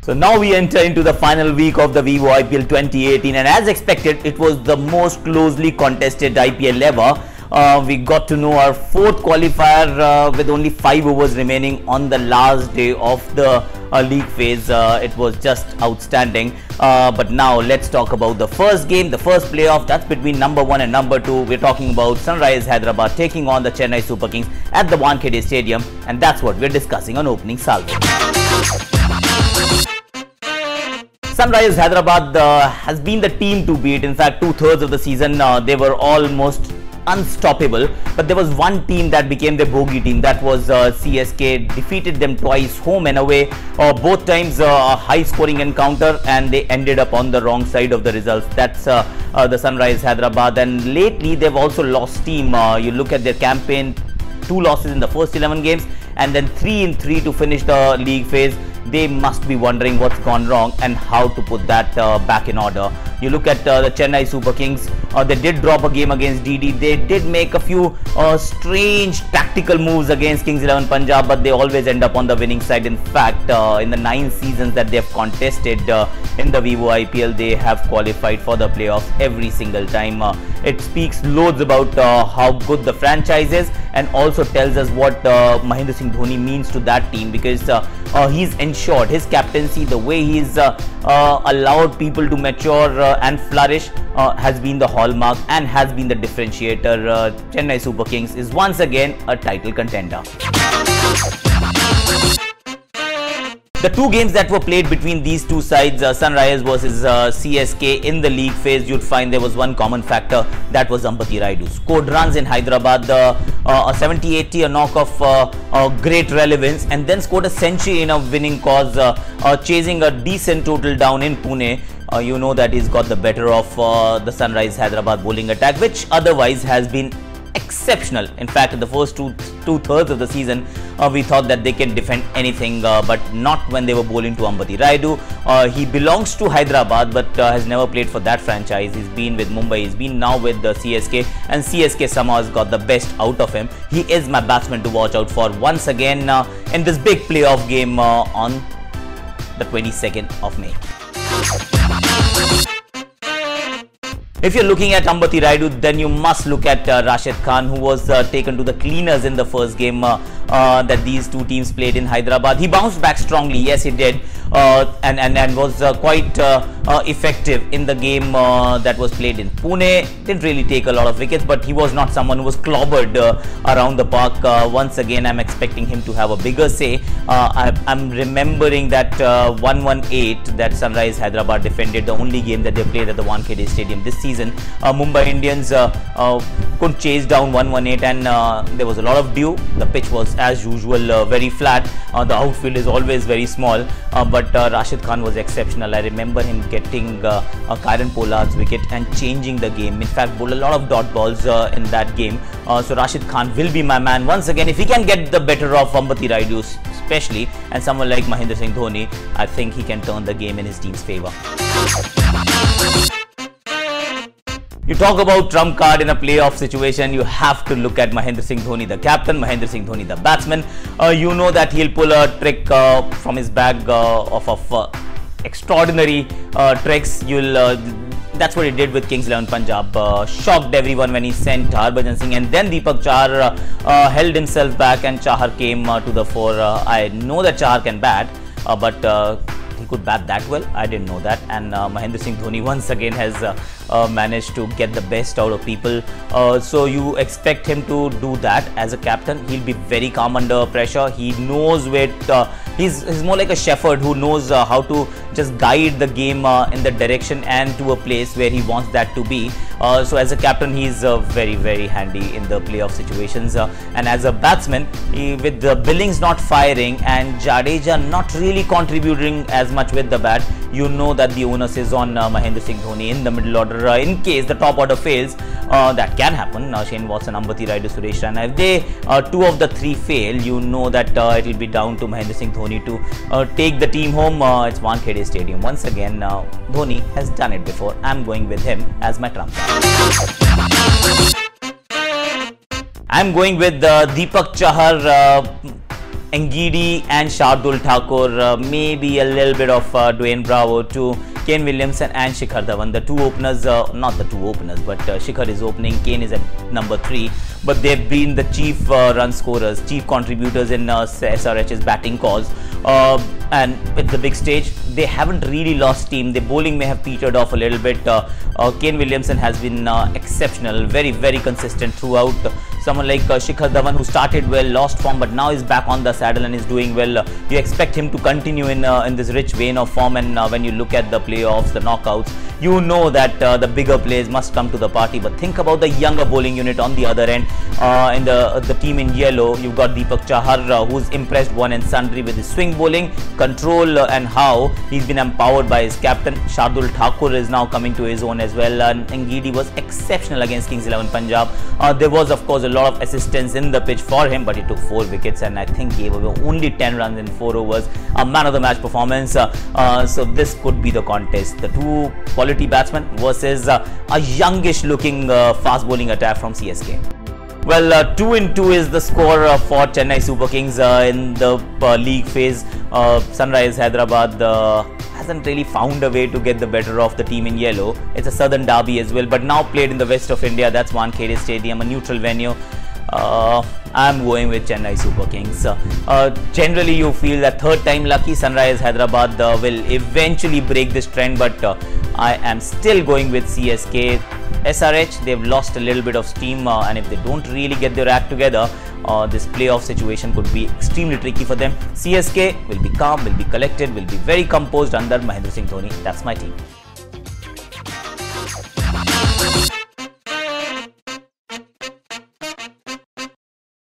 So now we enter into the final week of the Vivo IPL 2018, and as expected, it was the most closely contested IPL ever. We got to know our fourth qualifier with only 5 overs remaining on the last day of the league phase. It was just outstanding. But now let's talk about the first game, the first playoff. That's between number 1 and number 2. We're talking about Sunrisers Hyderabad taking on the Chennai Super Kings at the Wankhede Stadium, and that's what we're discussing on opening salvo. Sunrisers Hyderabad has been the team to beat. In fact, 2/3 of the season they were almost unstoppable, but there was one team that became the bogey team. That was CSK. Defeated them twice, home and away, both times a high scoring encounter, and they ended up on the wrong side of the results. That's the Sunrisers Hyderabad, and lately they've also lost steam. You look at their campaign, 2 losses in the first 11 games and then 3 in 3 to finish the league phase. They must be wondering what's gone wrong and how to put that back in order. You look at the Chennai Super Kings, they did drop a game against DD. They did make a few strange tactical moves against Kings 11 Punjab, but they always end up on the winning side. In fact, in the 9 seasons that they have contested in the Vivo IPL, they have qualified for the playoffs every single time. It speaks loads about how good the franchise is, and also tells us what Mahendra Singh Dhoni means to that team, because he's ensured his captaincy, the way he's allowed people to mature and flourish has been the hallmark and has been the differentiator. Chennai Super Kings is once again a title contender. The 2 games that were played between these two sides, Sunrisers versus CSK in the league phase, you'd find there was one common factor. That was Ambati Rayudu. Scored runs in Hyderabad, a 70-80, a knock of great relevance, and then scored a century in a winning cause, chasing a decent total down in Pune. You know that he's got the better of the Sunrisers Hyderabad bowling attack, which otherwise has been exceptional. In fact, in the first two-thirds of the season, we thought that they can defend anything, but not when they were bowling to Ambati Rayudu. He belongs to Hyderabad, but has never played for that franchise. He's been with Mumbai, he's been now with the CSK, and CSK somehow has got the best out of him. He is my batsman to watch out for once again in this big playoff game on the 22nd of May. If you're looking at Ambati Rayudu, then you must look at Rashid Khan, who was taken to the cleaners in the first game that these two teams played in Hyderabad. He bounced back strongly, yes he did, and was quite effective in the game that was played in Pune. Didn't really take a lot of wickets, but he was not someone who was clobbered around the park. Once again, I'm expecting him to have a bigger say. I'm remembering that 118 that Sunrisers Hyderabad defended, the only game that they played at the Wankhede Stadium this season. Mumbai Indians could chase down 118, and there was a lot of dew. The pitch was as usual very flat. The outfield is always very small, but Rashid Khan was exceptional. I remember him getting Kieron Pollard's wicket and changing the game. In fact, bowled a lot of dot balls in that game. So Rashid Khan will be my man once again. If he can get the better of Ambati Rayudu especially, and someone like Mahendra Singh Dhoni, I think he can turn the game in his team's favour. You talk about trump card in a playoff situation, you have to look at Mahendra Singh Dhoni, the captain, Mahendra Singh Dhoni, the batsman. You know that he'll pull a trick from his bag of extraordinary tricks. That's what he did with Kings 11 Punjab. Shocked everyone when he sent Harbhajan Singh, and then Deepak Chahar held himself back, and Chahar came to the fore. I know that Chahar can bat, but he could bat that well. I didn't know that. And Mahendra Singh Dhoni once again has managed to get the best out of people. So you expect him to do that as a captain. He'll be very calm under pressure. He knows where he's more like a shepherd who knows how to just guide the game in the direction and to a place where he wants that to be. So as a captain, he's very, very handy in the playoff situations. And as a batsman, with the Billings not firing and Jadeja not really contributing as much with the bat, you know that the onus is on Mahendra Singh Dhoni in the middle order. In case the top order fails, that can happen. Shane Watson, Ambati Rayudu, Suresh Raina. If they 2 of the 3 fail, you know that it will be down to Mahendra Singh Dhoni to take the team home. It's Wankhede Stadium. Once again, Dhoni has done it before. I'm going with him as my trump. I'm going with Deepak Chahar. Ngidi and Shardul Thakur, maybe a little bit of Dwayne Bravo too, Kane Williamson and Shikhar Dhawan. The two openers, not the two openers, but Shikhar is opening, Kane is at number 3. But they've been the chief run scorers, chief contributors in SRH's batting cause. And with the big stage, they haven't really lost steam. The bowling may have petered off a little bit. Kane Williamson has been exceptional, very, very consistent throughout. Someone like Shikhar Dhawan, who started well, lost form, but now is back on the saddle and is doing well. You expect him to continue in this rich vein of form, and when you look at the playoffs, the knockouts, you know that the bigger players must come to the party. But think about the younger bowling unit on the other end. In the team in yellow, you've got Deepak Chahar, who's impressed one and sundry with his swing bowling, control, and how he's been empowered by his captain. Shardul Thakur is now coming to his own as well, and Ngidi was exceptional against Kings 11 Punjab. There was, of course, a lot of assistance in the pitch for him, but he took 4 wickets and I think gave away only 10 runs in 4 overs. A man of the match performance. So this could be the contest. The two quality batsmen versus a youngish looking fast bowling attack from CSK. Well, 2-2 is the score for Chennai Super Kings in the league phase. Sunrise Hyderabad hasn't really found a way to get the better of the team in yellow. It's a southern derby as well, but now played in the west of India. That's Wankhede Stadium, a neutral venue. I'm going with Chennai Super Kings. Generally, you feel that third time lucky, Sunrise Hyderabad will eventually break this trend, but I am still going with CSK. SRH, they've lost a little bit of steam, and if they don't really get their act together, this playoff situation could be extremely tricky for them. CSK will be calm, will be collected, will be very composed under Mahendra Singh Dhoni. That's my team.